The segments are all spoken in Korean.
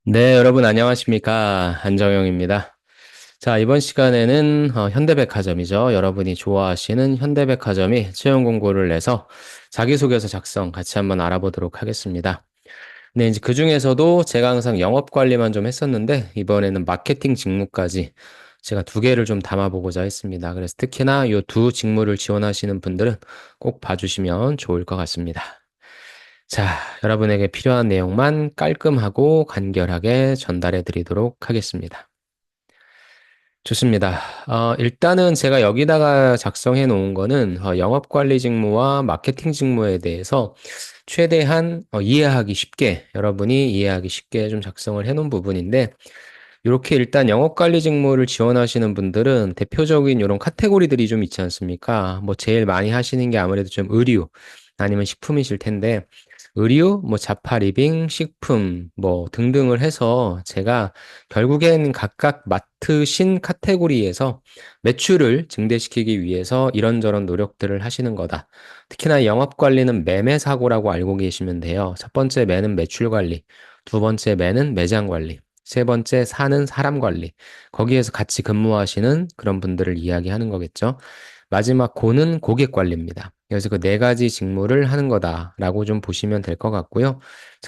네, 여러분 안녕하십니까? 안정영입니다. 자, 이번 시간에는 현대백화점이죠. 여러분이 좋아하시는 현대백화점이 채용 공고를 내서 자기소개서 작성 같이 한번 알아보도록 하겠습니다. 네, 이제 그중에서도 제가 항상 영업 관리만 좀 했었는데 이번에는 마케팅 직무까지 제가 두 개를 좀 담아보고자 했습니다. 그래서 특히나 이 두 직무를 지원하시는 분들은 꼭 봐주시면 좋을 것 같습니다. 자, 여러분에게 필요한 내용만 깔끔하고 간결하게 전달해 드리도록 하겠습니다. 좋습니다. 일단은 제가 여기다가 작성해 놓은 거는 영업관리 직무와 마케팅 직무에 대해서 최대한 이해하기 쉽게, 여러분이 이해하기 쉽게 좀 작성을 해 놓은 부분인데, 이렇게 일단 영업관리 직무를 지원하시는 분들은 대표적인 이런 카테고리들이 좀 있지 않습니까? 뭐 제일 많이 하시는 게 아무래도 좀 의류 아니면 식품이실 텐데, 의류, 뭐 자파 리빙, 식품, 뭐 등등을 해서 제가 결국엔 각각 맡으신 카테고리에서 매출을 증대시키기 위해서 이런저런 노력들을 하시는 거다. 특히나 영업 관리는 매매 사고라고 알고 계시면 돼요. 첫 번째 매는 매출 관리, 두 번째 매는 매장 관리, 세 번째 사는 사람 관리. 거기에서 같이 근무하시는 그런 분들을 이야기하는 거겠죠. 마지막 고는 고객 관리입니다. 그래서 그 네 가지 직무를 하는 거다라고 좀 보시면 될 것 같고요.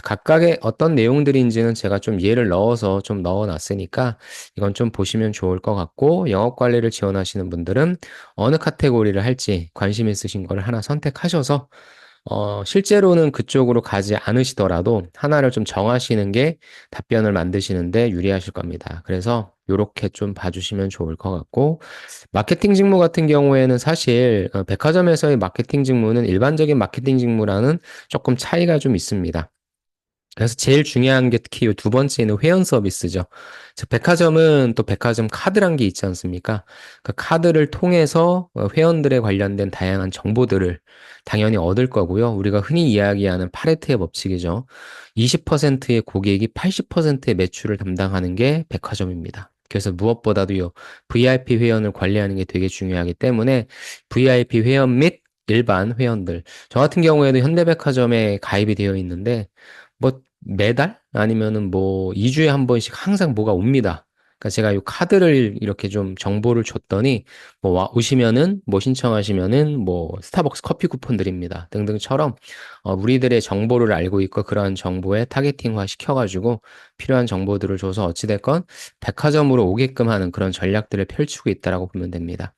각각의 어떤 내용들인지는 제가 좀 예를 넣어서 좀 넣어 놨으니까 이건 좀 보시면 좋을 것 같고, 영업 관리를 지원하시는 분들은 어느 카테고리를 할지 관심 있으신 걸 하나 선택하셔서 실제로는 그쪽으로 가지 않으시더라도 하나를 좀 정하시는 게 답변을 만드시는데 유리하실 겁니다. 그래서 요렇게 좀 봐주시면 좋을 것 같고, 마케팅 직무 같은 경우에는 사실 백화점에서의 마케팅 직무는 일반적인 마케팅 직무랑은 조금 차이가 좀 있습니다. 그래서 제일 중요한 게 특히 이 두 번째는 회원 서비스죠. 즉, 백화점은 또 백화점 카드란 게 있지 않습니까? 그 카드를 통해서 회원들에 관련된 다양한 정보들을 당연히 얻을 거고요. 우리가 흔히 이야기하는 파레트의 법칙이죠. 20%의 고객이 80%의 매출을 담당하는 게 백화점입니다. 그래서 무엇보다도 요 VIP 회원을 관리하는 게 되게 중요하기 때문에 VIP 회원 및 일반 회원들. 저 같은 경우에도 현대백화점에 가입이 되어 있는데 뭐 매달 아니면은 뭐 2주에 한 번씩 항상 뭐가 옵니다. 그러니까 제가 이 카드를 이렇게 좀 정보를 줬더니 뭐 오시면은 뭐 신청하시면은 뭐 스타벅스 커피 쿠폰 드립니다. 등등처럼 우리들의 정보를 알고 있고 그러한 정보에 타겟팅화 시켜가지고 필요한 정보들을 줘서 어찌됐건 백화점으로 오게끔 하는 그런 전략들을 펼치고 있다라고 보면 됩니다.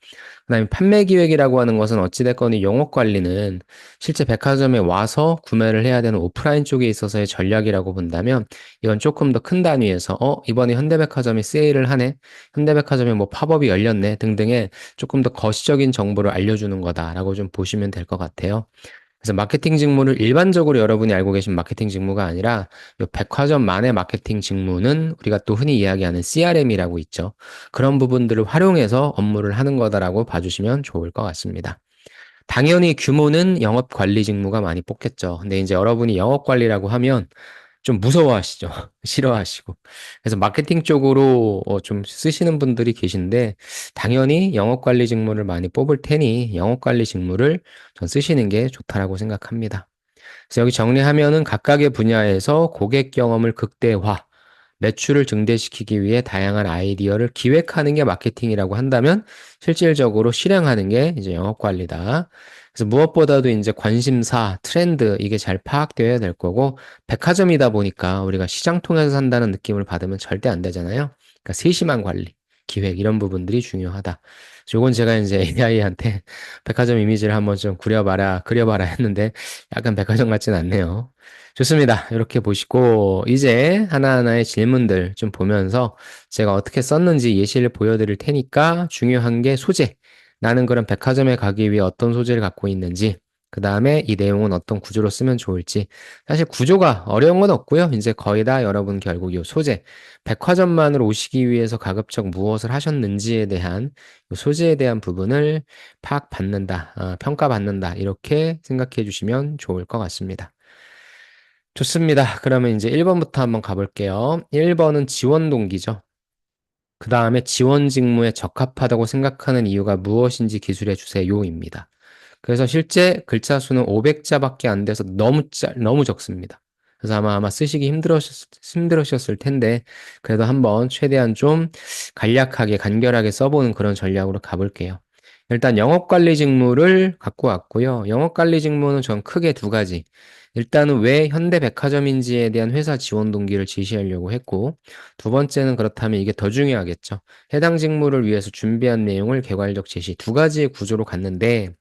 그다음에 판매 기획이라고 하는 것은 어찌됐건 이 영업 관리는 실제 백화점에 와서 구매를 해야 되는 오프라인 쪽에 있어서의 전략이라고 본다면 이건 조금 더 큰 단위에서 이번에 현대백화점이 세일을 하네. 현대백화점에 뭐 팝업이 열렸네 등등의 조금 더 거시적인 정보를 알려주는 거다라고 좀 보시면 될 것 같아요. 그래서 마케팅 직무를 일반적으로 여러분이 알고 계신 마케팅 직무가 아니라 요 백화점만의 마케팅 직무는 우리가 또 흔히 이야기하는 CRM이라고 있죠. 그런 부분들을 활용해서 업무를 하는 거다라고 봐주시면 좋을 것 같습니다. 당연히 규모는 영업 관리 직무가 많이 뽑겠죠. 근데 이제 여러분이 영업 관리라고 하면 좀 무서워하시죠. 싫어하시고. 그래서 마케팅 쪽으로 좀 쓰시는 분들이 계신데 당연히 영업 관리 직무를 많이 뽑을 테니 영업 관리 직무를 전 쓰시는 게 좋다라고 생각합니다. 그래서 여기 정리하면은 각각의 분야에서 고객 경험을 극대화, 매출을 증대시키기 위해 다양한 아이디어를 기획하는 게 마케팅이라고 한다면 실질적으로 실행하는 게 이제 영업 관리다. 그래서 무엇보다도 이제 관심사, 트렌드 이게 잘 파악되어야 될 거고 백화점이다 보니까 우리가 시장 통해서 산다는 느낌을 받으면 절대 안 되잖아요. 그러니까 세심한 관리, 기획 이런 부분들이 중요하다. 요건 제가 이제 AI한테 백화점 이미지를 한번 좀 그려봐라 했는데 약간 백화점 같진 않네요. 좋습니다. 이렇게 보시고 이제 하나하나의 질문들 좀 보면서 제가 어떻게 썼는지 예시를 보여드릴 테니까 중요한 게 소재. 나는 그런 백화점에 가기 위해 어떤 소재를 갖고 있는지, 그 다음에 이 내용은 어떤 구조로 쓰면 좋을지. 사실 구조가 어려운 건 없고요. 이제 거의 다 여러분 결국 이 소재, 백화점만으로 오시기 위해서 가급적 무엇을 하셨는지에 대한 요 소재에 대한 부분을 파악받는다, 평가받는다 이렇게 생각해 주시면 좋을 것 같습니다. 좋습니다. 그러면 이제 1번부터 한번 가볼게요. 1번은 지원 동기죠. 그 다음에 지원 직무에 적합하다고 생각하는 이유가 무엇인지 기술해 주세요입니다. 그래서 실제 글자 수는 500자밖에 안 돼서 너무 적습니다. 그래서 아마 쓰시기 힘들으셨을 텐데, 그래도 한번 최대한 좀 간략하게, 간결하게 써보는 그런 전략으로 가볼게요. 일단 영업관리 직무를 갖고 왔고요. 영업관리 직무는 전 크게 두 가지. 일단은 왜 현대백화점인지에 대한 회사 지원 동기를 제시하려고 했고, 두 번째는 그렇다면 이게 더 중요하겠죠. 해당 직무를 위해서 준비한 내용을 개괄적 제시 두 가지의 구조로 갔는데,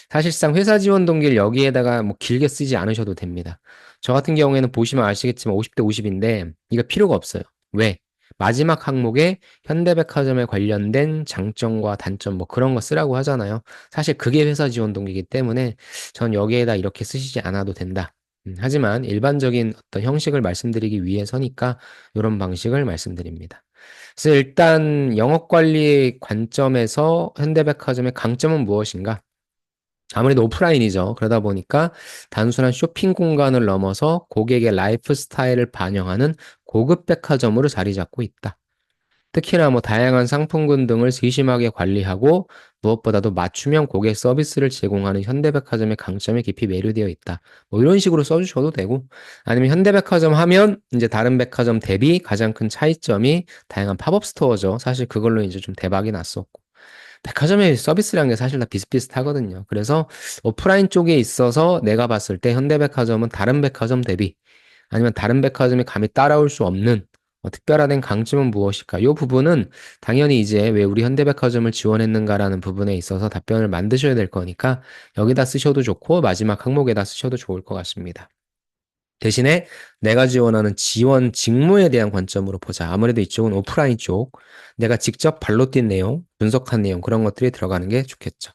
사실상 회사 지원 동기를 여기에다가 뭐 길게 쓰지 않으셔도 됩니다. 저 같은 경우에는 보시면 아시겠지만 50대 50인데 이거 필요가 없어요. 왜? 마지막 항목에 현대백화점에 관련된 장점과 단점 뭐 그런 거 쓰라고 하잖아요. 사실 그게 회사 지원 동기이기 때문에 전 여기에다 이렇게 쓰시지 않아도 된다. 하지만 일반적인 어떤 형식을 말씀드리기 위해서니까 이런 방식을 말씀드립니다. 그래서 일단 영업관리 관점에서 현대백화점의 강점은 무엇인가? 아무래도 오프라인이죠. 그러다 보니까 단순한 쇼핑 공간을 넘어서 고객의 라이프 스타일을 반영하는 고급 백화점으로 자리 잡고 있다. 특히나 뭐 다양한 상품군 등을 세심하게 관리하고 무엇보다도 맞춤형 고객 서비스를 제공하는 현대백화점의 강점에 깊이 매료되어 있다. 뭐 이런 식으로 써주셔도 되고, 아니면 현대백화점 하면 이제 다른 백화점 대비 가장 큰 차이점이 다양한 팝업 스토어죠. 사실 그걸로 이제 좀 대박이 났었고. 백화점의 서비스라는 게 사실 다 비슷비슷하거든요. 그래서 오프라인 쪽에 있어서 내가 봤을 때 현대백화점은 다른 백화점 대비 아니면 다른 백화점이 감히 따라올 수 없는 특별화된 강점은 무엇일까? 이 부분은 당연히 이제 왜 우리 현대백화점을 지원했는가라는 부분에 있어서 답변을 만드셔야 될 거니까 여기다 쓰셔도 좋고 마지막 항목에다 쓰셔도 좋을 것 같습니다. 대신에 내가 지원하는 지원 직무에 대한 관점으로 보자. 아무래도 이쪽은 오프라인 쪽, 내가 직접 발로 뛴 내용, 분석한 내용, 그런 것들이 들어가는 게 좋겠죠.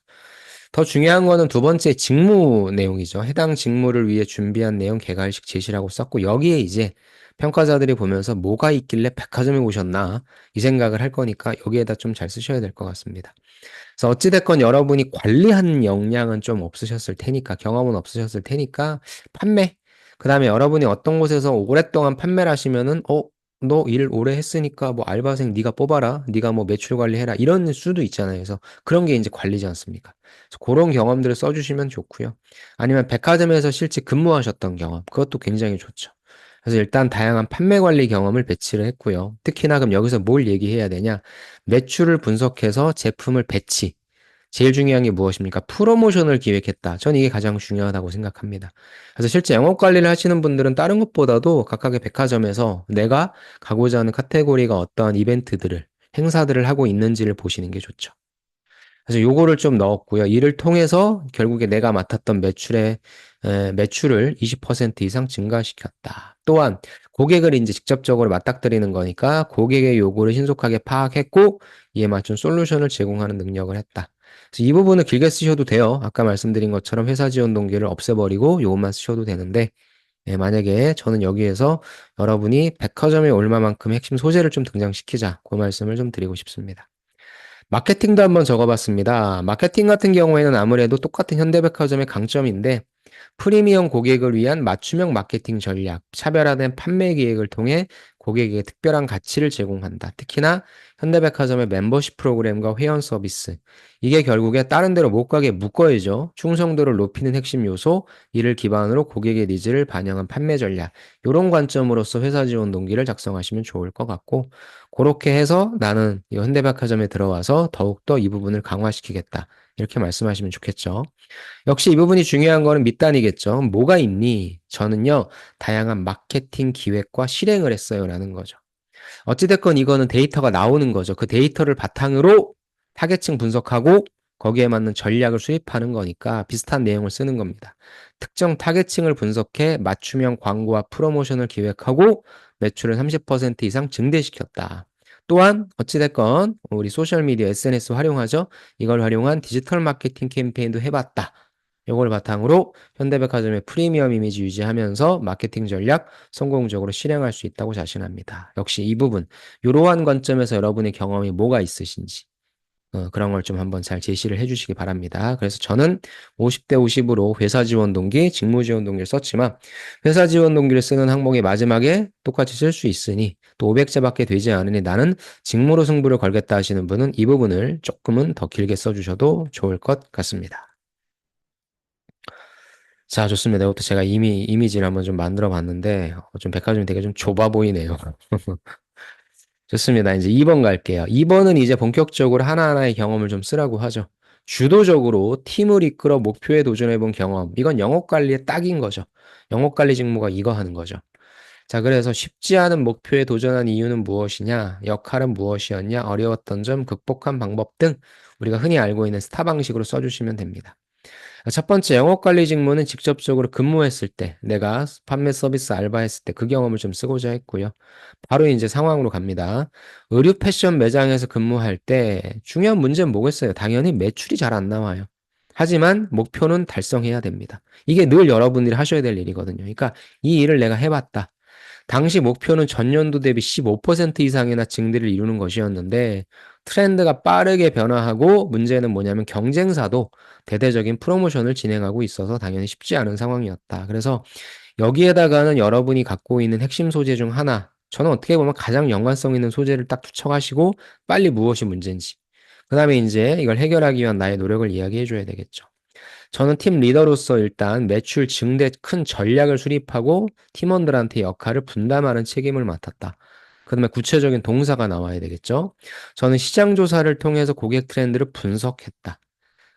더 중요한 거는 두 번째 직무 내용이죠. 해당 직무를 위해 준비한 내용 개괄식 제시라고 썼고, 여기에 이제 평가자들이 보면서 뭐가 있길래 백화점에 오셨나, 이 생각을 할 거니까 여기에다 좀 잘 쓰셔야 될 것 같습니다. 그래서 어찌됐건 여러분이 관리하는 역량은 좀 없으셨을 테니까, 경험은 없으셨을 테니까, 판매. 그 다음에 여러분이 어떤 곳에서 오랫동안 판매를 하시면은, 너 일 오래 했으니까 뭐 알바생 네가 뽑아라. 네가 뭐 매출 관리해라. 이런 수도 있잖아요. 그래서 그런 게 이제 관리지 않습니까? 그래서 그런 경험들을 써주시면 좋고요. 아니면 백화점에서 실제 근무하셨던 경험. 그것도 굉장히 좋죠. 그래서 일단 다양한 판매 관리 경험을 배치를 했고요. 특히나 그럼 여기서 뭘 얘기해야 되냐? 매출을 분석해서 제품을 배치. 제일 중요한 게 무엇입니까? 프로모션을 기획했다. 전 이게 가장 중요하다고 생각합니다. 그래서 실제 영업 관리를 하시는 분들은 다른 것보다도 각각의 백화점에서 내가 가고자 하는 카테고리가 어떠한 이벤트들을, 행사들을 하고 있는지를 보시는 게 좋죠. 그래서 요거를 좀 넣었고요. 이를 통해서 결국에 내가 맡았던 매출을 20% 이상 증가시켰다. 또한 고객을 이제 직접적으로 맞닥뜨리는 거니까 고객의 요구를 신속하게 파악했고 이에 맞춘 솔루션을 제공하는 능력을 했다. 그래서 이 부분을 길게 쓰셔도 돼요. 아까 말씀드린 것처럼 회사 지원 동기를 없애버리고 요것만 쓰셔도 되는데 만약에 저는 여기에서 여러분이 백화점에 올 만큼 핵심 소재를 좀 등장시키자. 그 말씀을 좀 드리고 싶습니다. 마케팅도 한번 적어봤습니다. 마케팅 같은 경우에는 아무래도 똑같은 현대백화점의 강점인데 프리미엄 고객을 위한 맞춤형 마케팅 전략, 차별화된 판매 기획을 통해 고객에게 특별한 가치를 제공한다. 특히나 현대백화점의 멤버십 프로그램과 회원 서비스. 이게 결국에 다른 데로 못 가게 묶어야죠. 충성도를 높이는 핵심 요소, 이를 기반으로 고객의 니즈를 반영한 판매 전략. 이런 관점으로서 회사 지원 동기를 작성하시면 좋을 것 같고, 그렇게 해서 나는 이 현대백화점에 들어와서 더욱더 이 부분을 강화시키겠다. 이렇게 말씀하시면 좋겠죠. 역시 이 부분이 중요한 거는 밑단이겠죠. 뭐가 있니? 저는요, 다양한 마케팅 기획과 실행을 했어요. 라는 거죠. 어찌됐건 이거는 데이터가 나오는 거죠. 그 데이터를 바탕으로 타겟층 분석하고 거기에 맞는 전략을 수립하는 거니까 비슷한 내용을 쓰는 겁니다. 특정 타겟층을 분석해 맞춤형 광고와 프로모션을 기획하고 매출을 30% 이상 증대시켰다. 또한 어찌됐건 우리 소셜미디어 SNS 활용하죠. 이걸 활용한 디지털 마케팅 캠페인도 해봤다. 이걸 바탕으로 현대백화점의 프리미엄 이미지 유지하면서 마케팅 전략 성공적으로 실행할 수 있다고 자신합니다. 역시 이 부분, 이러한 관점에서 여러분의 경험이 뭐가 있으신지 그런 걸 좀 한번 잘 제시를 해주시기 바랍니다. 그래서 저는 50대 50으로 회사 지원 동기, 직무 지원 동기를 썼지만 회사 지원 동기를 쓰는 항목의 마지막에 똑같이 쓸 수 있으니 또 500자밖에 되지 않으니 나는 직무로 승부를 걸겠다 하시는 분은 이 부분을 조금은 더 길게 써주셔도 좋을 것 같습니다. 자, 좋습니다. 이것도 제가 이미지를 한번 좀 만들어 봤는데, 좀 백화점이 되게 좀 좁아 보이네요. 좋습니다. 이제 2번 갈게요. 2번은 이제 본격적으로 하나하나의 경험을 좀 쓰라고 하죠. 주도적으로 팀을 이끌어 목표에 도전해 본 경험. 이건 영업 관리의 딱인 거죠. 영업 관리 직무가 이거 하는 거죠. 자, 그래서 쉽지 않은 목표에 도전한 이유는 무엇이냐? 역할은 무엇이었냐? 어려웠던 점, 극복한 방법 등 우리가 흔히 알고 있는 스타 방식으로 써주시면 됩니다. 첫 번째, 영업 관리 직무는 직접적으로 근무했을 때, 내가 판매 서비스 알바했을 때 그 경험을 좀 쓰고자 했고요. 바로 이제 상황으로 갑니다. 의류 패션 매장에서 근무할 때 중요한 문제는 뭐겠어요? 당연히 매출이 잘 안 나와요. 하지만 목표는 달성해야 됩니다. 이게 늘 여러분들이 하셔야 될 일이거든요. 그러니까 이 일을 내가 해봤다. 당시 목표는 전년도 대비 15% 이상이나 증대를 이루는 것이었는데 트렌드가 빠르게 변화하고 문제는 뭐냐면 경쟁사도 대대적인 프로모션을 진행하고 있어서 당연히 쉽지 않은 상황이었다. 그래서 여기에다가는 여러분이 갖고 있는 핵심 소재 중 하나, 저는 어떻게 보면 가장 연관성 있는 소재를 딱 투척하시고 빨리 무엇이 문제인지, 그 다음에 이제 이걸 해결하기 위한 나의 노력을 이야기해 줘야 되겠죠. 저는 팀 리더로서 일단 매출 증대 큰 전략을 수립하고 팀원들한테 역할을 분담하는 책임을 맡았다. 그다음에 구체적인 동사가 나와야 되겠죠. 저는 시장 조사를 통해서 고객 트렌드를 분석했다.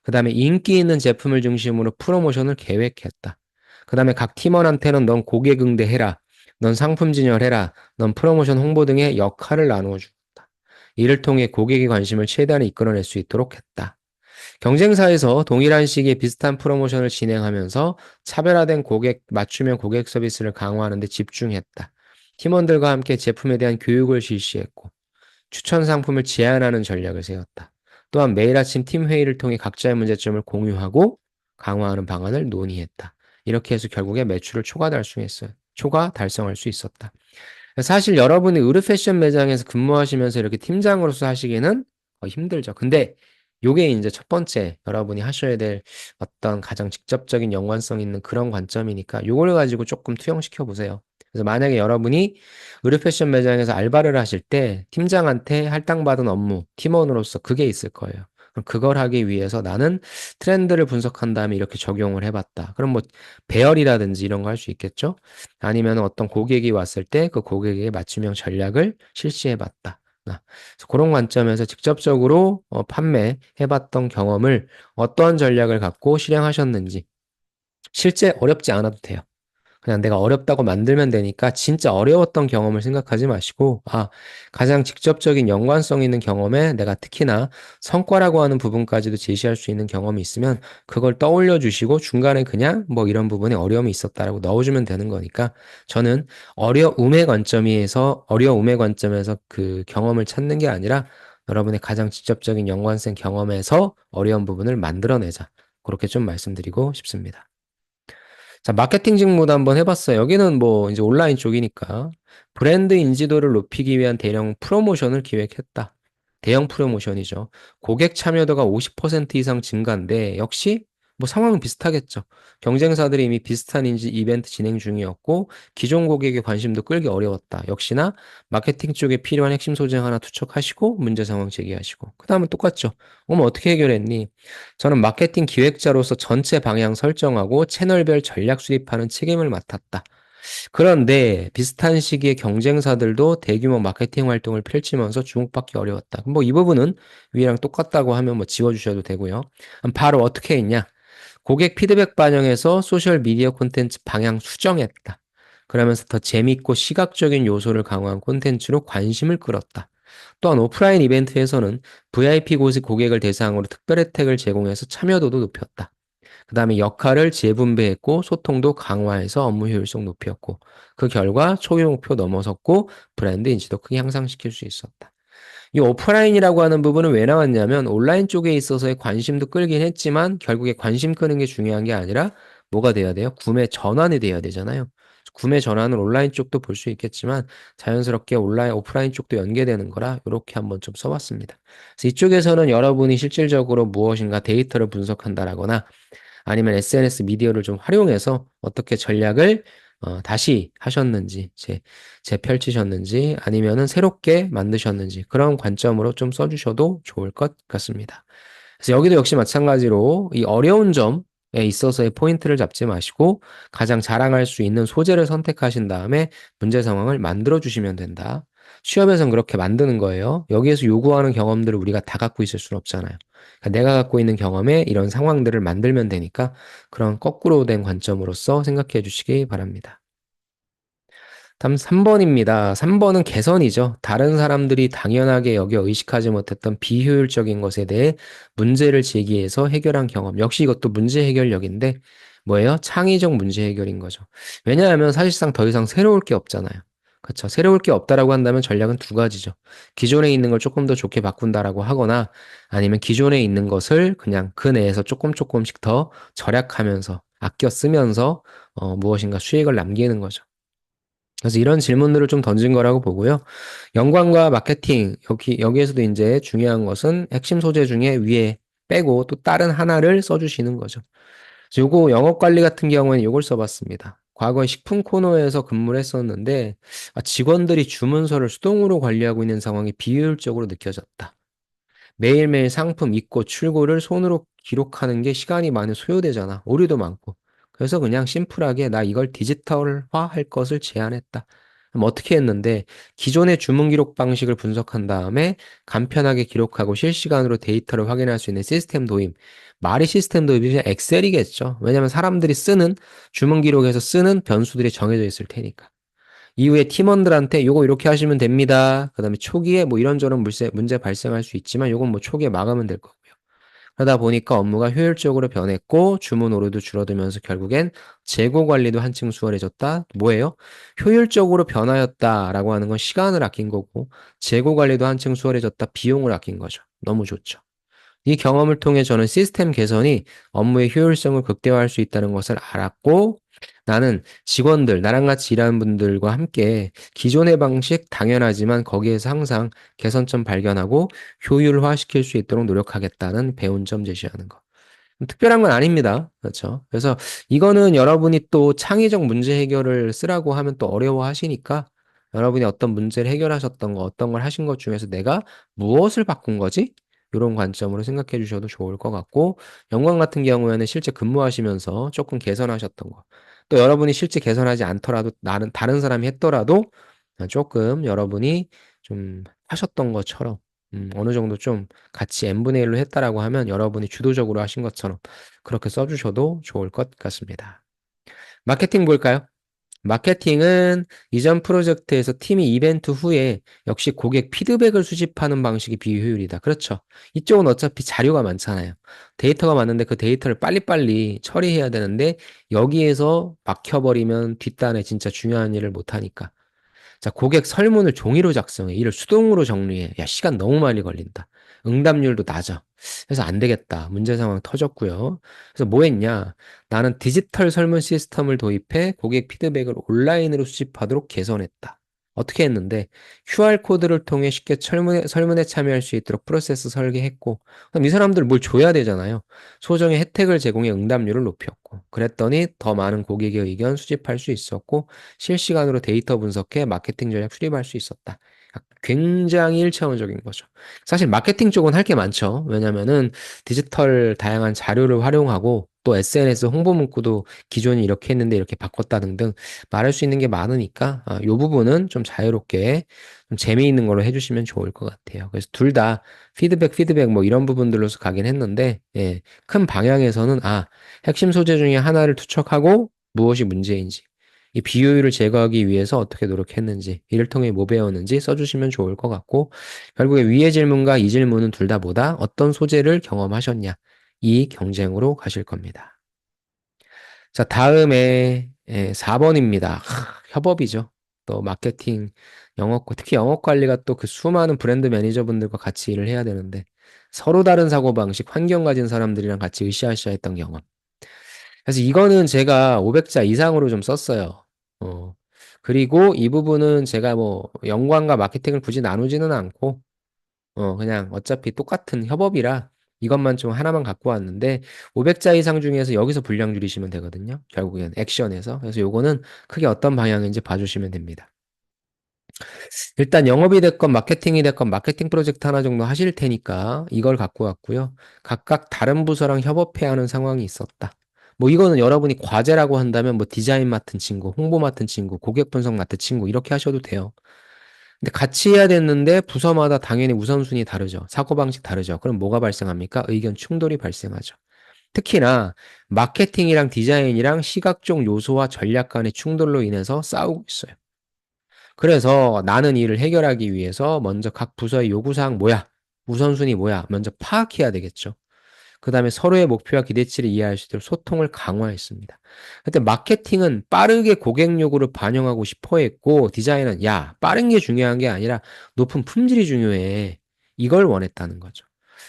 그다음에 인기 있는 제품을 중심으로 프로모션을 계획했다. 그다음에 각 팀원한테는 넌 고객 응대해라. 넌 상품 진열해라. 넌 프로모션 홍보 등의 역할을 나누어 줬다. 이를 통해 고객의 관심을 최대한 이끌어낼 수 있도록 했다. 경쟁사에서 동일한 시기에 비슷한 프로모션을 진행하면서 차별화된 고객, 맞춤형 고객 서비스를 강화하는 데 집중했다. 팀원들과 함께 제품에 대한 교육을 실시했고, 추천 상품을 제안하는 전략을 세웠다. 또한 매일 아침 팀 회의를 통해 각자의 문제점을 공유하고 강화하는 방안을 논의했다. 이렇게 해서 결국에 매출을 초과 달성할 수 있었다. 사실 여러분이 의류 패션 매장에서 근무하시면서 이렇게 팀장으로서 하시기는 힘들죠. 근데 요게 이제 첫 번째 여러분이 하셔야 될 어떤 가장 직접적인 연관성 있는 그런 관점이니까 요걸 가지고 조금 투영시켜 보세요. 그래서 만약에 여러분이 의류 패션 매장에서 알바를 하실 때 팀장한테 할당받은 업무, 팀원으로서 그게 있을 거예요. 그럼 그걸 하기 위해서 나는 트렌드를 분석한 다음에 이렇게 적용을 해봤다. 그럼 뭐 배열이라든지 이런 거 할 수 있겠죠? 아니면 어떤 고객이 왔을 때 그 고객에게 맞춤형 전략을 실시해봤다. 그래서 그런 관점에서 직접적으로 판매해봤던 경험을 어떠한 전략을 갖고 실행하셨는지 실제 어렵지 않아도 돼요. 그냥 내가 어렵다고 만들면 되니까 진짜 어려웠던 경험을 생각하지 마시고, 가장 직접적인 연관성 있는 경험에 내가 특히나 성과라고 하는 부분까지도 제시할 수 있는 경험이 있으면 그걸 떠올려 주시고 중간에 그냥 뭐 이런 부분에 어려움이 있었다라고 넣어주면 되는 거니까 저는 어려움의 관점에서 그 경험을 찾는 게 아니라 여러분의 가장 직접적인 연관성 경험에서 어려운 부분을 만들어내자. 그렇게 좀 말씀드리고 싶습니다. 자, 마케팅 직무도 한번 해봤어요. 여기는 뭐 이제 온라인 쪽이니까 브랜드 인지도를 높이기 위한 대형 프로모션을 기획했다. 대형 프로모션이죠. 고객 참여도가 50% 이상 증가인데 역시 뭐 상황은 비슷하겠죠. 경쟁사들이 이미 비슷한 이벤트 진행 중이었고 기존 고객의 관심도 끌기 어려웠다. 역시나 마케팅 쪽에 필요한 핵심 소재 하나 투척하시고 문제 상황 제기하시고 그 다음은 똑같죠. 어떻게 해결했니? 저는 마케팅 기획자로서 전체 방향 설정하고 채널별 전략 수립하는 책임을 맡았다. 그런데 비슷한 시기에 경쟁사들도 대규모 마케팅 활동을 펼치면서 주목받기 어려웠다. 뭐 이 부분은 위랑 똑같다고 하면 뭐 지워주셔도 되고요. 그럼 바로 어떻게 했냐? 고객 피드백 반영해서 소셜 미디어 콘텐츠 방향 수정했다. 그러면서 더 재밌고 시각적인 요소를 강화한 콘텐츠로 관심을 끌었다. 또한 오프라인 이벤트에서는 VIP 고객을 대상으로 특별 혜택을 제공해서 참여도도 높였다. 그 다음에 역할을 재분배했고 소통도 강화해서 업무 효율성 높였고 그 결과 초기 목표 넘어섰고 브랜드 인지도 크게 향상시킬 수 있었다. 이 오프라인이라고 하는 부분은 왜 나왔냐면 온라인 쪽에 있어서의 관심도 끌긴 했지만 결국에 관심 끄는 게 중요한 게 아니라 뭐가 돼야 돼요? 구매 전환이 돼야 되잖아요. 구매 전환은 온라인 쪽도 볼 수 있겠지만 자연스럽게 오프라인 쪽도 연계되는 거라 이렇게 한번 좀 써봤습니다. 그래서 이쪽에서는 여러분이 실질적으로 무엇인가 데이터를 분석한다라거나 아니면 SNS 미디어를 좀 활용해서 어떻게 전략을 다시 하셨는지, 재펼치셨는지, 아니면은 새롭게 만드셨는지, 그런 관점으로 좀 써주셔도 좋을 것 같습니다. 그래서 여기도 역시 마찬가지로 이 어려운 점, 있어서의 포인트를 잡지 마시고 가장 자랑할 수 있는 소재를 선택하신 다음에 문제 상황을 만들어 주시면 된다. 시험에선 그렇게 만드는 거예요. 여기에서 요구하는 경험들을 우리가 다 갖고 있을 수는 없잖아요. 그러니까 내가 갖고 있는 경험에 이런 상황들을 만들면 되니까 그런 거꾸로 된 관점으로서 생각해 주시기 바랍니다. 다음 3번입니다. 3번은 개선이죠. 다른 사람들이 당연하게 여겨 의식하지 못했던 비효율적인 것에 대해 문제를 제기해서 해결한 경험. 역시 이것도 문제 해결력인데 뭐예요? 창의적 문제 해결인 거죠. 왜냐하면 사실상 더 이상 새로울 게 없잖아요. 그렇죠. 새로울 게 없다라고 한다면 전략은 두 가지죠. 기존에 있는 걸 조금 더 좋게 바꾼다라고 하거나 아니면 기존에 있는 것을 그냥 그 내에서 조금씩 더 절약하면서 아껴 쓰면서 무엇인가 수익을 남기는 거죠. 그래서 이런 질문들을 좀 던진 거라고 보고요. 연관과 마케팅, 여기에서도 이제 중요한 것은 핵심 소재 중에 위에 빼고 또 다른 하나를 써주시는 거죠. 그래서 요거 영업 관리 같은 경우에는 요걸 써봤습니다. 과거에 식품 코너에서 근무를 했었는데 직원들이 주문서를 수동으로 관리하고 있는 상황이 비효율적으로 느껴졌다. 매일매일 상품 입고 출고를 손으로 기록하는 게 시간이 많이 소요되잖아. 오류도 많고. 그래서 그냥 심플하게 나 이걸 디지털화 할 것을 제안했다. 그럼 어떻게 했는데 기존의 주문 기록 방식을 분석한 다음에 간편하게 기록하고 실시간으로 데이터를 확인할 수 있는 시스템 도입. 말이 시스템 도입이 그냥 엑셀이겠죠. 왜냐하면 사람들이 쓰는 주문 기록에서 쓰는 변수들이 정해져 있을 테니까. 이후에 팀원들한테 요거 이렇게 하시면 됩니다. 그다음에 초기에 뭐 이런저런 문제 발생할 수 있지만 요건 뭐 초기에 막으면 될 거고요. 그러다 보니까 업무가 효율적으로 변했고 주문 오류도 줄어들면서 결국엔 재고 관리도 한층 수월해졌다. 뭐예요? 효율적으로 변하였다라고 하는 건 시간을 아낀 거고 재고 관리도 한층 수월해졌다. 비용을 아낀 거죠. 너무 좋죠. 이 경험을 통해 저는 시스템 개선이 업무의 효율성을 극대화할 수 있다는 것을 알았고, 나는 직원들, 나랑 같이 일하는 분들과 함께 기존의 방식 당연하지만 거기에서 항상 개선점 발견하고 효율화시킬 수 있도록 노력하겠다는 배운 점 제시하는 거. 특별한 건 아닙니다. 그렇죠. 그래서 이거는 여러분이 또 창의적 문제 해결을 쓰라고 하면 또 어려워하시니까 여러분이 어떤 문제를 해결하셨던 거, 어떤 걸 하신 것 중에서 내가 무엇을 바꾼 거지? 이런 관점으로 생각해 주셔도 좋을 것 같고, 영광 같은 경우에는 실제 근무하시면서 조금 개선하셨던 거, 또 여러분이 실제 개선하지 않더라도 다른 사람이 했더라도 조금 여러분이 좀 하셨던 것처럼 어느 정도 좀 같이 n분의 1로 했다라고 하면 여러분이 주도적으로 하신 것처럼 그렇게 써주셔도 좋을 것 같습니다. 마케팅 볼까요? 마케팅은 이전 프로젝트에서 팀이 이벤트 후에 역시 고객 피드백을 수집하는 방식이 비효율이다. 그렇죠. 이쪽은 어차피 자료가 많잖아요. 데이터가 많은데 그 데이터를 빨리빨리 처리해야 되는데 여기에서 막혀버리면 뒷단에 진짜 중요한 일을 못하니까. 자, 고객 설문을 종이로 작성해. 이를 수동으로 정리해. 야, 시간 너무 많이 걸린다. 응답률도 낮아. 그래서 안 되겠다. 문제 상황 터졌고요. 그래서 뭐 했냐? 나는 디지털 설문 시스템을 도입해 고객 피드백을 온라인으로 수집하도록 개선했다. 어떻게 했는데 QR코드를 통해 쉽게 설문에 참여할 수 있도록 프로세스 설계했고 그럼 이 사람들 뭘 줘야 되잖아요. 소정의 혜택을 제공해 응답률을 높였고 그랬더니 더 많은 고객의 의견 수집할 수 있었고 실시간으로 데이터 분석해 마케팅 전략 수립할 수 있었다. 굉장히 일차원적인 거죠. 사실 마케팅 쪽은 할 게 많죠. 왜냐면은 디지털 다양한 자료를 활용하고 또 SNS 홍보 문구도 기존에 이렇게 했는데 이렇게 바꿨다 등등 말할 수 있는 게 많으니까 요 부분은 좀 자유롭게 좀 재미있는 걸로 해주시면 좋을 것 같아요. 그래서 둘 다 피드백 뭐 이런 부분들로서 가긴 했는데 예, 큰 방향에서는 핵심 소재 중에 하나를 투척하고 무엇이 문제인지 이 비효율을 제거하기 위해서 어떻게 노력했는지, 이를 통해 뭐 배웠는지 써주시면 좋을 것 같고, 결국에 위의 질문과 이 질문은 둘 다 뭐다? 어떤 소재를 경험하셨냐? 이 경쟁으로 가실 겁니다. 자, 다음에 4번입니다. 협업이죠. 또 마케팅, 특히 영업 관리가 또 그 수많은 브랜드 매니저분들과 같이 일을 해야 되는데, 서로 다른 사고방식, 환경 가진 사람들이랑 같이 으쌰으쌰 했던 경험. 그래서 이거는 제가 500자 이상으로 좀 썼어요. 어. 그리고 이 부분은 제가 뭐 연관과 마케팅을 굳이 나누지는 않고 그냥 어차피 똑같은 협업이라 이것만 좀 하나만 갖고 왔는데 500자 이상 중에서 여기서 분량 줄이시면 되거든요. 결국엔 액션에서. 그래서 요거는 크게 어떤 방향인지 봐주시면 됩니다. 일단 영업이 됐건 마케팅이 됐건 마케팅 프로젝트 하나 정도 하실 테니까 이걸 갖고 왔고요. 각각 다른 부서랑 협업해야 하는 상황이 있었다. 뭐 이거는 여러분이 과제라고 한다면 뭐 디자인 맡은 친구, 홍보 맡은 친구, 고객 분석 맡은 친구 이렇게 하셔도 돼요. 근데 같이 해야 됐는데 부서마다 당연히 우선순위 다르죠. 사고방식 다르죠. 그럼 뭐가 발생합니까? 의견 충돌이 발생하죠. 특히나 마케팅이랑 디자인이랑 시각적 요소와 전략 간의 충돌로 인해서 싸우고 있어요. 그래서 나는 이를 해결하기 위해서 먼저 각 부서의 요구사항 뭐야? 우선순위 뭐야? 먼저 파악해야 되겠죠. 그 다음에 서로의 목표와 기대치를 이해할 수 있도록 소통을 강화했습니다. 그때 마케팅은 빠르게 고객 요구를 반영하고 싶어 했고, 디자인은 야, 빠른 게 중요한 게 아니라 높은 품질이 중요해. 이걸 원했다는 거죠.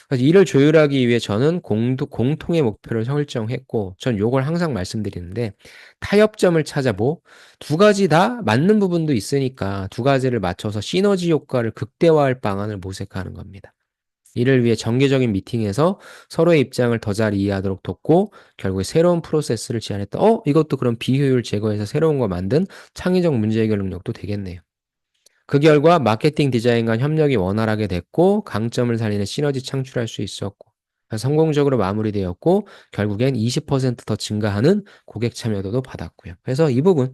그래서 이를 조율하기 위해 저는 공통의 목표를 설정했고, 전 요걸 항상 말씀드리는데, 타협점을 찾아보, 두 가지 다 맞는 부분도 있으니까 두 가지를 맞춰서 시너지 효과를 극대화할 방안을 모색하는 겁니다. 이를 위해 정기적인 미팅에서 서로의 입장을 더 잘 이해하도록 돕고 결국에 새로운 프로세스를 제안했다. 이것도 그럼 비효율 제거해서 새로운 거 만든 창의적 문제 해결 능력도 되겠네요. 그 결과 마케팅 디자인 간 협력이 원활하게 됐고 강점을 살리는 시너지 창출할 수 있었고 성공적으로 마무리되었고 결국엔 20%더 증가하는 고객 참여도도 받았고요. 그래서 이 부분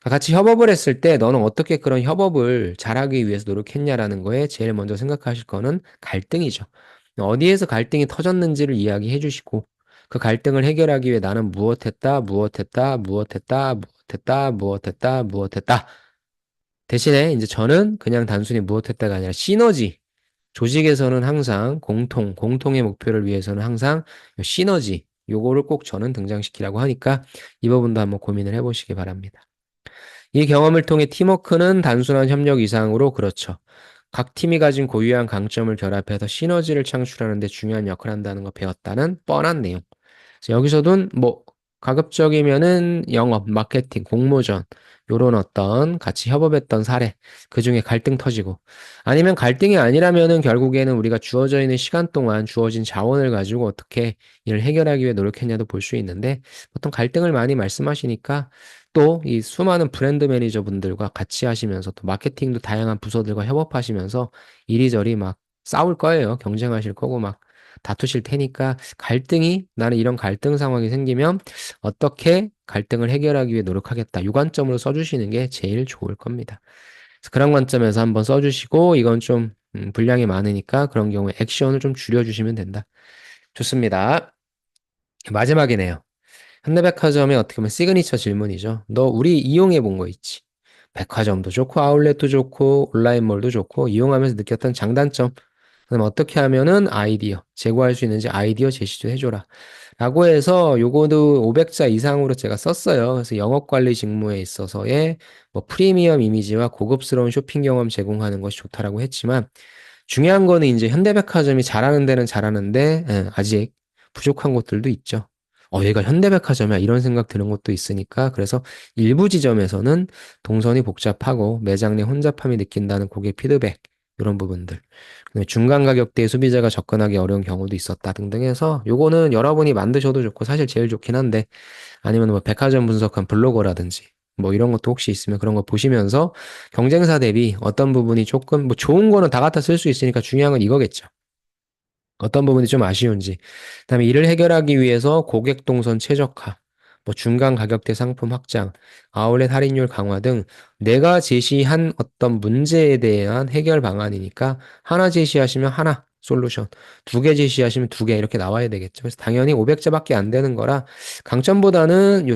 같이 협업을 했을 때 너는 어떻게 그런 협업을 잘하기 위해서 노력했냐라는 거에 제일 먼저 생각하실 거는 갈등이죠. 어디에서 갈등이 터졌는지를 이야기해 주시고 그 갈등을 해결하기 위해 나는 무엇했다, 무엇했다, 무엇했다, 무엇했다, 무엇했다, 무엇했다. 대신에 이제 저는 그냥 단순히 무엇했다가 아니라 시너지. 조직에서는 항상 공통의 목표를 위해서는 항상 시너지. 요거를 꼭 저는 등장시키라고 하니까 이 부분도 한번 고민을 해보시기 바랍니다. 이 경험을 통해 팀워크는 단순한 협력 이상으로 그렇죠. 각 팀이 가진 고유한 강점을 결합해서 시너지를 창출하는 데 중요한 역할을 한다는 거 배웠다는 뻔한 내용. 그래서 여기서도 뭐 가급적이면은 영업, 마케팅, 공모전 요런 어떤 같이 협업했던 사례 그중에 갈등 터지고 아니면 갈등이 아니라면은 결국에는 우리가 주어져 있는 시간 동안 주어진 자원을 가지고 어떻게 이를 해결하기 위해 노력했냐도 볼 수 있는데 보통 갈등을 많이 말씀하시니까 또 이 수많은 브랜드 매니저분들과 같이 하시면서 또 마케팅도 다양한 부서들과 협업하시면서 이리저리 막 싸울 거예요. 경쟁하실 거고 막 다투실 테니까 갈등이 나는 이런 갈등 상황이 생기면 어떻게 갈등을 해결하기 위해 노력하겠다. 요 관점으로 써주시는 게 제일 좋을 겁니다. 그래서 그런 관점에서 한번 써주시고 이건 좀 분량이 많으니까 그런 경우에 액션을 좀 줄여주시면 된다. 좋습니다. 마지막이네요. 현대백화점의 어떻게 보면 시그니처 질문이죠. 너 우리 이용해 본 거 있지? 백화점도 좋고 아울렛도 좋고 온라인몰도 좋고 이용하면서 느꼈던 장단점 그럼 어떻게 하면은 아이디어 제고할 수 있는지 아이디어 제시 좀 해줘라 라고 해서 요거도 500자 이상으로 제가 썼어요. 그래서 영업관리 직무에 있어서의 뭐 프리미엄 이미지와 고급스러운 쇼핑 경험 제공하는 것이 좋다라고 했지만 중요한 거는 이제 현대백화점이 잘하는 데는 잘하는데 아직 부족한 곳들도 있죠. 얘가 현대백화점이야 이런 생각 드는 것도 있으니까 그래서 일부 지점에서는 동선이 복잡하고 매장 내 혼잡함이 느낀다는 고객 피드백 이런 부분들 중간 가격대에 소비자가 접근하기 어려운 경우도 있었다 등등 해서 요거는 여러분이 만드셔도 좋고 사실 제일 좋긴 한데 아니면 뭐 백화점 분석한 블로거라든지 뭐 이런 것도 혹시 있으면 그런 거 보시면서 경쟁사 대비 어떤 부분이 조금 뭐 좋은 거는 다 갖다 쓸 수 있으니까 중요한 건 이거겠죠. 어떤 부분이 좀 아쉬운지. 그다음에 이를 해결하기 위해서 고객 동선 최적화, 뭐 중간 가격대 상품 확장, 아울렛 할인율 강화 등 내가 제시한 어떤 문제에 대한 해결 방안이니까 하나 제시하시면 하나 솔루션, 두 개 제시하시면 두 개 이렇게 나와야 되겠죠. 그래서 당연히 500자밖에 안 되는 거라 강점보다는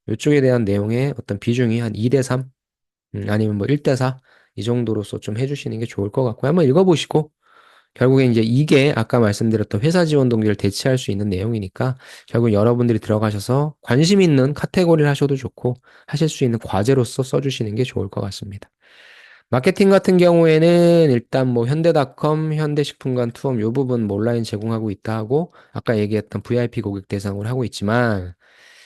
요쪽에 대한 내용의 어떤 비중이 한 2대 3, 아니면 뭐 1대 4, 이 정도로서 좀 해주시는 게 좋을 것 같고요. 한번 읽어보시고 결국에 이제 이게 아까 말씀드렸던 회사 지원 동기를 대체할 수 있는 내용이니까 결국 여러분들이 들어가셔서 관심 있는 카테고리를 하셔도 좋고 하실 수 있는 과제로서 써주시는 게 좋을 것 같습니다. 마케팅 같은 경우에는 일단 뭐 현대닷컴, 현대식품관, 투엄 요 부분 뭐 온라인 제공하고 있다 하고 아까 얘기했던 VIP 고객 대상으로 하고 있지만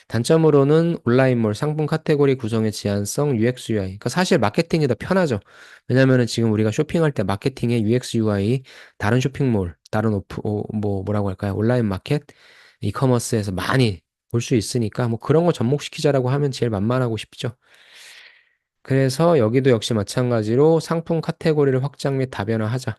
단점으로는 온라인몰 상품 카테고리 구성의 제한성, UX, UI. 그러니까 사실 마케팅이 더 편하죠. 왜냐면은 지금 우리가 쇼핑할 때 마케팅의 UX, UI, 다른 쇼핑몰, 다른 뭐, 뭐라고 할까요? 온라인 마켓, 이커머스에서 많이 볼 수 있으니까 뭐 그런 거 접목시키자라고 하면 제일 만만하고 싶죠. 그래서 여기도 역시 마찬가지로 상품 카테고리를 확장 및 다변화하자.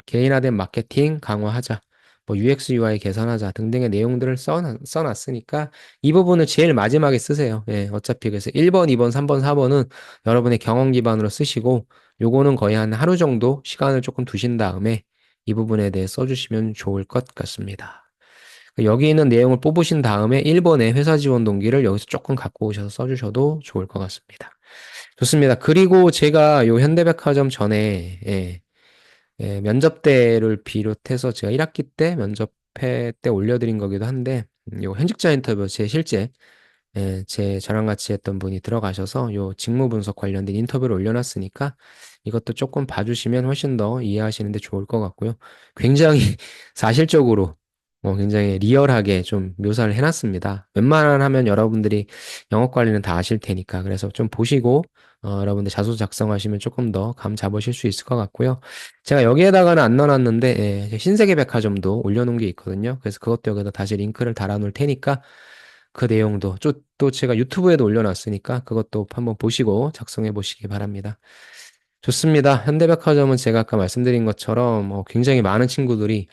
개인화된 마케팅 강화하자. 뭐 UX, UI 개선하자 등등의 내용들을 써놨으니까 이 부분을 제일 마지막에 쓰세요. 예, 어차피 그래서 1번, 2번, 3번, 4번은 여러분의 경험 기반으로 쓰시고 요거는 거의 한 하루 정도 시간을 조금 두신 다음에 이 부분에 대해 써주시면 좋을 것 같습니다. 여기 있는 내용을 뽑으신 다음에 1번의 회사 지원 동기를 여기서 조금 갖고 오셔서 써주셔도 좋을 것 같습니다. 좋습니다. 그리고 제가 요 현대백화점 전에 면접대를 비롯해서 제가 1학기 때 면접회 때 올려드린 거기도 한데 요 현직자 인터뷰 제 실제 저랑 같이 했던 분이 들어가셔서 요 직무 분석 관련된 인터뷰를 올려놨으니까 이것도 조금 봐주시면 훨씬 더 이해하시는데 좋을 것 같고요. 굉장히 사실적으로 굉장히 리얼하게 좀 묘사를 해놨습니다. 웬만하면 여러분들이 영업 관리는 다 아실 테니까 그래서 좀 보시고 여러분들 자소 작성하시면 조금 더 감 잡으실 수 있을 것 같고요. 제가 여기에다가는 안 넣어놨는데 신세계백화점도 올려놓은 게 있거든요. 그래서 그것도 여기다 다시 링크를 달아놓을 테니까 그 내용도 또 제가 유튜브에도 올려놨으니까 그것도 한번 보시고 작성해 보시기 바랍니다. 좋습니다. 현대백화점은 제가 아까 말씀드린 것처럼 굉장히 많은 친구들이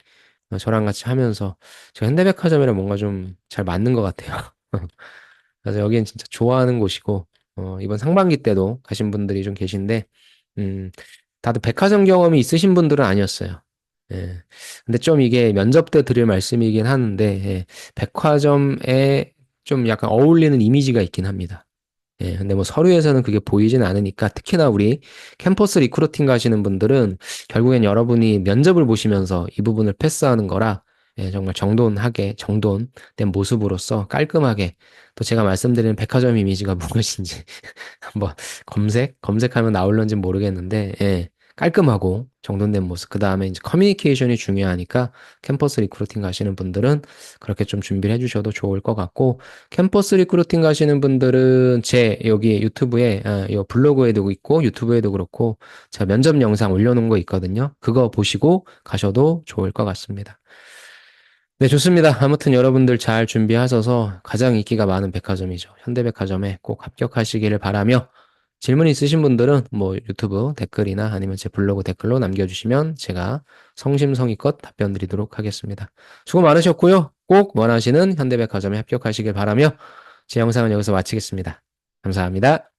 저랑 같이 하면서 제가 현대백화점이랑 뭔가 좀 잘 맞는 것 같아요. 그래서 여기는 진짜 좋아하는 곳이고 이번 상반기 때도 가신 분들이 좀 계신데 음, 다들 백화점 경험이 있으신 분들은 아니었어요. 예. 근데 좀 이게 면접 때 드릴 말씀이긴 하는데 백화점에 좀 약간 어울리는 이미지가 있긴 합니다. 예, 근데 뭐 서류에서는 그게 보이진 않으니까 특히나 우리 캠퍼스 리크루팅 가시는 분들은 결국엔 여러분이 면접을 보시면서 이 부분을 패스하는 거라 정말 정돈된 모습으로서 깔끔하게 또 제가 말씀드리는 백화점 이미지가 무엇인지 한번 검색하면 나올런지 모르겠는데 깔끔하고 정돈된 모습. 그 다음에 이제 커뮤니케이션이 중요하니까 캠퍼스 리크루팅 가시는 분들은 그렇게 좀 준비를 해주셔도 좋을 것 같고 캠퍼스 리크루팅 가시는 분들은 제 여기 유튜브에 이 블로그에도 있고 유튜브에도 그렇고 제가 면접 영상 올려놓은 거 있거든요. 그거 보시고 가셔도 좋을 것 같습니다. 네, 좋습니다. 아무튼 여러분들 잘 준비하셔서 가장 인기가 많은 백화점이죠. 현대백화점에 꼭 합격하시기를 바라며 질문 있으신 분들은 뭐 유튜브 댓글이나 아니면 제 블로그 댓글로 남겨주시면 제가 성심성의껏 답변 드리도록 하겠습니다. 수고 많으셨고요. 꼭 원하시는 현대백화점에 합격하시길 바라며 제 영상은 여기서 마치겠습니다. 감사합니다.